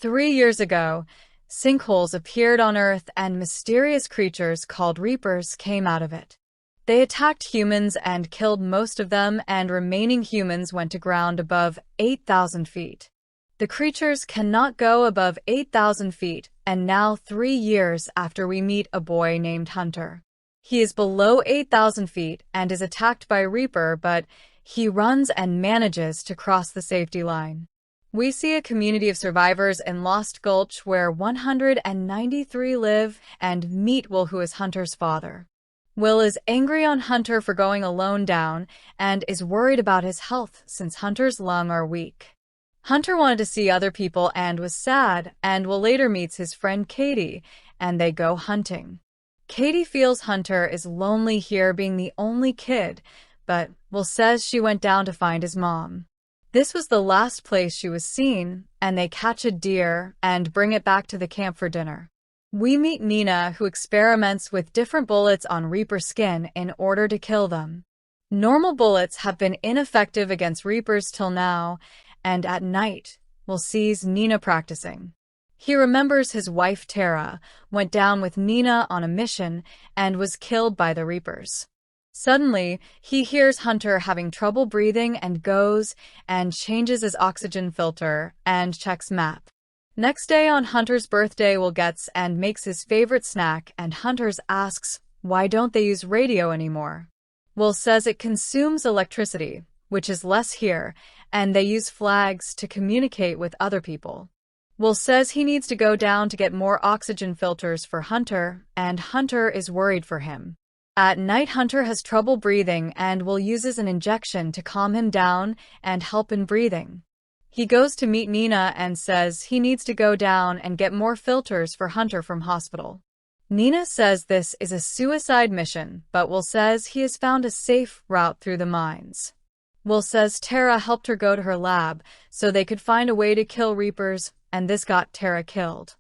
3 years ago, sinkholes appeared on Earth and mysterious creatures called Reapers came out of it. They attacked humans and killed most of them, and remaining humans went to ground above 8,000 feet. The creatures cannot go above 8,000 feet, and now 3 years after we meet a boy named Hunter. He is below 8,000 feet and is attacked by Reaper, but he runs and manages to cross the safety line. We see a community of survivors in Lost Gulch where 193 live and meet Will, who is Hunter's father. Will is angry on Hunter for going alone down and is worried about his health since Hunter's lungs are weak. Hunter wanted to see other people and was sad, and Will later meets his friend Katie, and they go hunting. Katie feels Hunter is lonely here being the only kid, but Will says she went down to find his mom. This was the last place she was seen, and they catch a deer and bring it back to the camp for dinner. We meet Nina, who experiments with different bullets on Reaper skin in order to kill them. Normal bullets have been ineffective against Reapers till now, and at night, Will sees Nina practicing. He remembers his wife Tara went down with Nina on a mission and was killed by the Reapers. Suddenly, he hears Hunter having trouble breathing and goes and changes his oxygen filter and checks map. Next day on Hunter's birthday, Will gets and makes his favorite snack, and Hunter asks, why don't they use radio anymore? Will says it consumes electricity, which is less here, and they use flags to communicate with other people. Will says he needs to go down to get more oxygen filters for Hunter, and Hunter is worried for him. At night, Hunter has trouble breathing, and Will uses an injection to calm him down and help in breathing. He goes to meet Nina and says he needs to go down and get more filters for Hunter from hospital. Nina says this is a suicide mission, but Will says he has found a safe route through the mines. Will says Tara helped her go to her lab so they could find a way to kill Reapers, and this got Tara killed.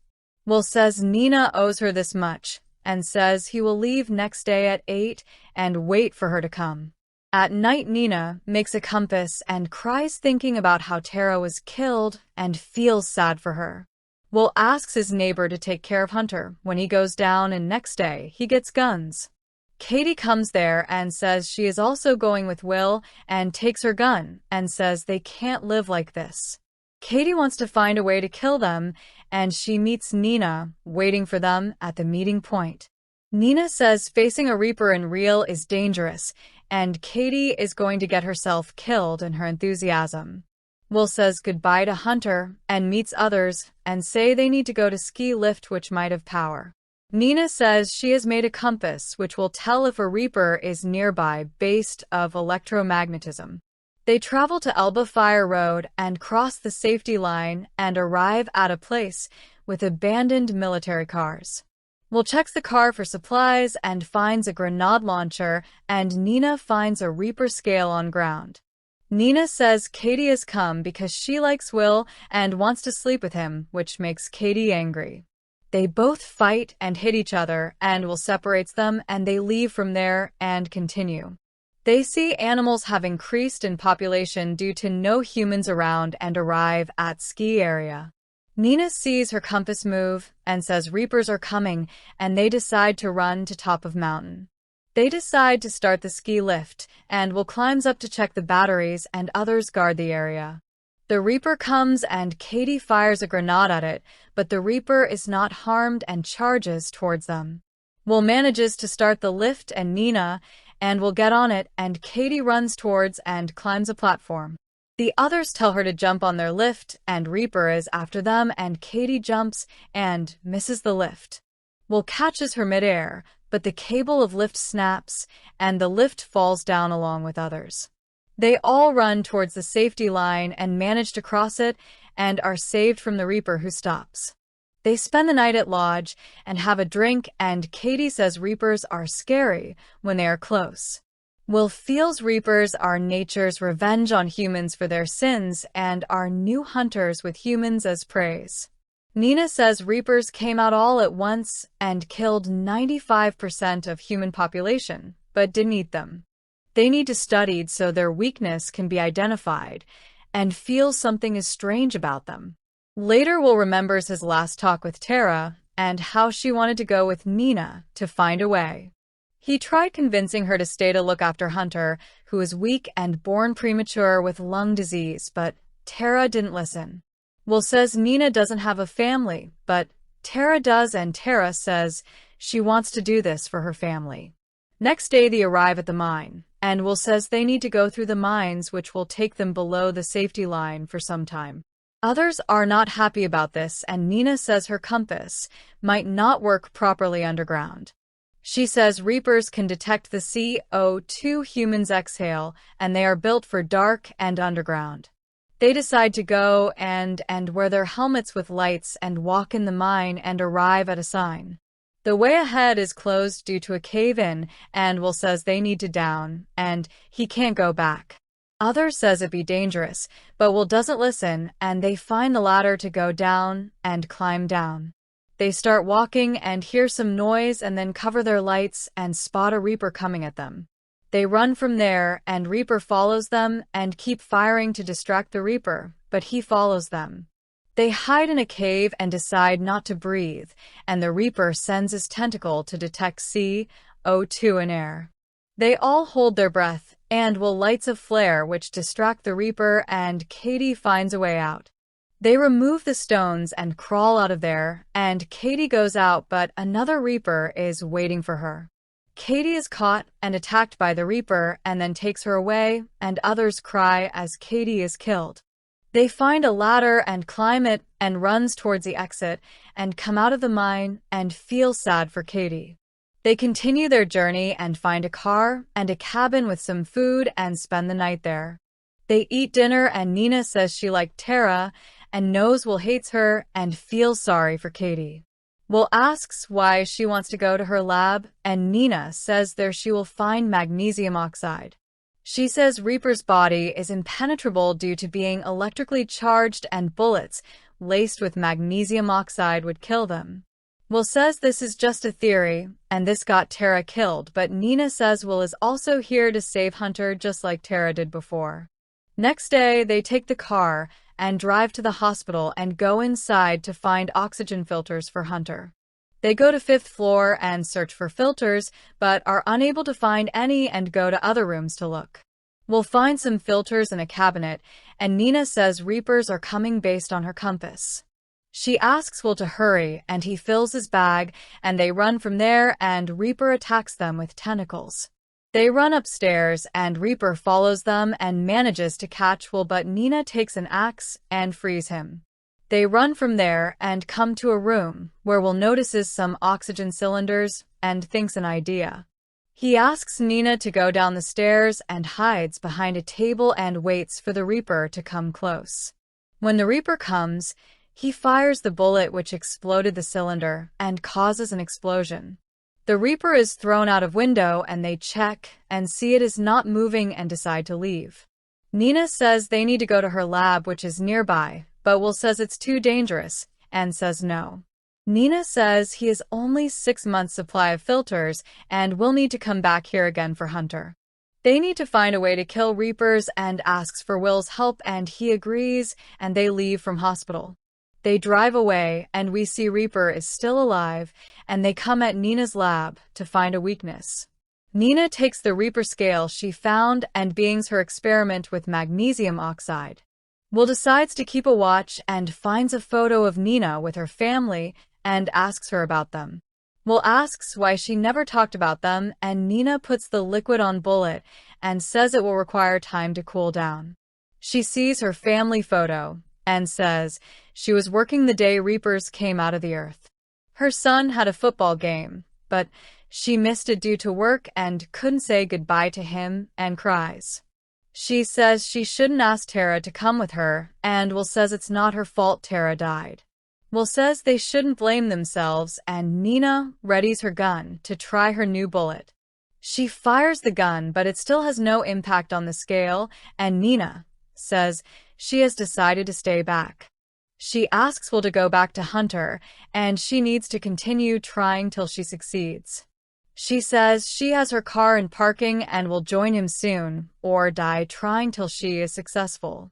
Will says Nina owes her this much, and says he will leave next day at 8 and wait for her to come. At night, Nina makes a compass and cries thinking about how Tara was killed and feels sad for her. Will asks his neighbor to take care of Hunter when he goes down, and next day he gets guns. Katie comes there and says she is also going with Will and takes her gun and says they can't live like this. Katie wants to find a way to kill them, and she meets Nina, waiting for them at the meeting point. Nina says facing a Reaper in real is dangerous, and Katie is going to get herself killed in her enthusiasm. Will says goodbye to Hunter and meets others and say they need to go to ski lift which might have power. Nina says she has made a compass which will tell if a Reaper is nearby based of electromagnetism. They travel to Elba Fire Road and cross the safety line and arrive at a place with abandoned military cars. Will checks the car for supplies and finds a grenade launcher, and Nina finds a Reaper scale on ground. Nina says Katie has come because she likes Will and wants to sleep with him, which makes Katie angry. They both fight and hit each other, and Will separates them, and they leave from there and continue. They see animals have increased in population due to no humans around and arrive at ski area. Nina sees her compass move and says Reapers are coming, and they decide to run to top of mountain. They decide to start the ski lift, and Will climbs up to check the batteries, and others guard the area. The Reaper comes and Katie fires a grenade at it, but the Reaper is not harmed and charges towards them. Will manages to start the lift, and Nina and Will get on it, and Katie runs towards and climbs a platform. The others tell her to jump on their lift, and Reaper is after them, and Katie jumps and misses the lift. Will catches her midair, but the cable of lift snaps, and the lift falls down along with others. They all run towards the safety line and manage to cross it, and are saved from the Reaper, who stops. They spend the night at lodge and have a drink, and Katie says Reapers are scary when they are close. Will feels Reapers are nature's revenge on humans for their sins and are new hunters with humans as prey. Nina says Reapers came out all at once and killed 95% of human population, but didn't eat them. They need to studied so their weakness can be identified, and feels something is strange about them. Later Will remembers his last talk with Tara and how she wanted to go with Nina to find a way. He tried convincing her to stay to look after Hunter, who was weak and born premature with lung disease, but Tara didn't listen. Will says Nina doesn't have a family, but Tara does, and Tara says she wants to do this for her family. Next day they arrive at the mine, and Will says they need to go through the mines, which will take them below the safety line for some time. Others are not happy about this, and Nina says her compass might not work properly underground. She says Reapers can detect the CO2 humans exhale, and they are built for dark and underground. They decide to go and wear their helmets with lights and walk in the mine and arrive at a sign. The way ahead is closed due to a cave-in, and Will says they need to down, and he can't go back. Others says it be dangerous, but Will doesn't listen, and they find the ladder to go down and climb down. They start walking and hear some noise and then cover their lights and spot a Reaper coming at them. They run from there, and Reaper follows them and keep firing to distract the Reaper, but he follows them. They hide in a cave and decide not to breathe, and the Reaper sends his tentacle to detect CO2 in air. They all hold their breath, and Will lights a flare which distract the Reaper, and Katie finds a way out. They remove the stones and crawl out of there, and Katie goes out, but another Reaper is waiting for her. Katie is caught and attacked by the Reaper and then takes her away, and others cry as Katie is killed. They find a ladder and climb it and runs towards the exit and come out of the mine and feel sad for Katie. They continue their journey and find a car and a cabin with some food and spend the night there. They eat dinner, and Nina says she liked Tara and knows Will hates her and feels sorry for Katie. Will asks why she wants to go to her lab, and Nina says there she will find magnesium oxide. She says Reaper's body is impenetrable due to being electrically charged, and bullets laced with magnesium oxide would kill them. Will says this is just a theory, and this got Tara killed, but Nina says Will is also here to save Hunter just like Tara did before. Next day, they take the car and drive to the hospital and go inside to find oxygen filters for Hunter. They go to 5th floor and search for filters, but are unable to find any and go to other rooms to look. We'll find some filters in a cabinet, and Nina says Reapers are coming based on her compass. She asks Will to hurry, and he fills his bag, and they run from there, and Reaper attacks them with tentacles. They run upstairs, and Reaper follows them and manages to catch Will, but Nina takes an axe and frees him. They run from there and come to a room where Will notices some oxygen cylinders and thinks an idea. He asks Nina to go down the stairs and hides behind a table and waits for the Reaper to come close. When the Reaper comes, he fires the bullet which exploded the cylinder and causes an explosion. The Reaper is thrown out of window, and they check and see it is not moving and decide to leave. Nina says they need to go to her lab, which is nearby, but Will says it's too dangerous and says no. Nina says he has only 6 months' supply of filters and will need to come back here again for Hunter. They need to find a way to kill Reapers and asks for Will's help, and he agrees, and they leave from hospital. They drive away, and we see Reaper is still alive, and they come at Nina's lab to find a weakness. Nina takes the Reaper scale she found and begins her experiment with magnesium oxide. Will decides to keep a watch and finds a photo of Nina with her family and asks her about them. Will asks why she never talked about them, and Nina puts the liquid on bullet and says it will require time to cool down. She sees her family photo and says she was working the day Reapers came out of the earth. Her son had a football game, but she missed it due to work and couldn't say goodbye to him and cries. She says she shouldn't ask Tara to come with her, and Will says it's not her fault Tara died. Will says they shouldn't blame themselves, and Nina readies her gun to try her new bullet. She fires the gun, but it still has no impact on the scale, and Nina says she has decided to stay back. She asks Will to go back to Hunter, and she needs to continue trying till she succeeds. She says she has her car in parking and will join him soon, or die trying till she is successful.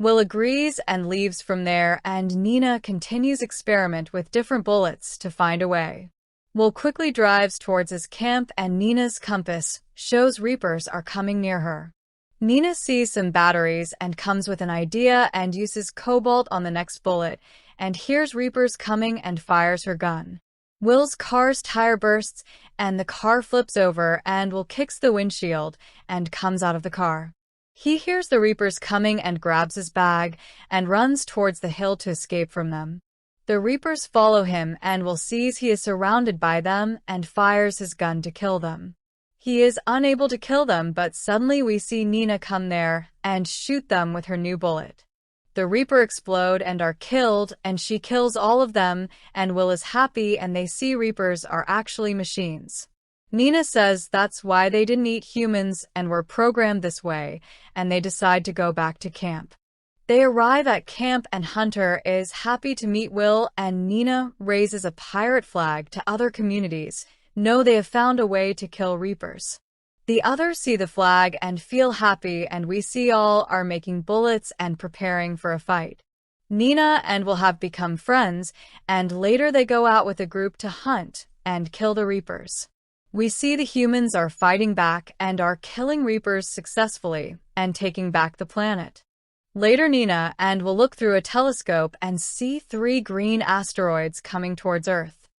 Will agrees and leaves from there, and Nina continues experiment with different bullets to find a way. Will quickly drives towards his camp, and Nina's compass shows Reapers are coming near her. Nina sees some batteries and comes with an idea and uses cobalt on the next bullet, and hears Reapers coming and fires her gun. Will's car's tire bursts, and the car flips over, and Will kicks the windshield and comes out of the car. He hears the Reapers coming and grabs his bag and runs towards the hill to escape from them. The Reapers follow him, and Will sees he is surrounded by them and fires his gun to kill them. He is unable to kill them, but suddenly we see Nina come there and shoot them with her new bullet. The Reaper explode and are killed, and she kills all of them, and Will is happy, and they see Reapers are actually machines. Nina says that's why they didn't eat humans and were programmed this way, and they decide to go back to camp. They arrive at camp, and Hunter is happy to meet Will, and Nina raises a pirate flag to other communities. Know they have found a way to kill Reapers. The others see the flag and feel happy, and we see all are making bullets and preparing for a fight. Nina and Will have become friends, and later they go out with a group to hunt and kill the Reapers. We see the humans are fighting back and are killing Reapers successfully and taking back the planet. Later, Nina and Will look through a telescope and see 3 green asteroids coming towards Earth.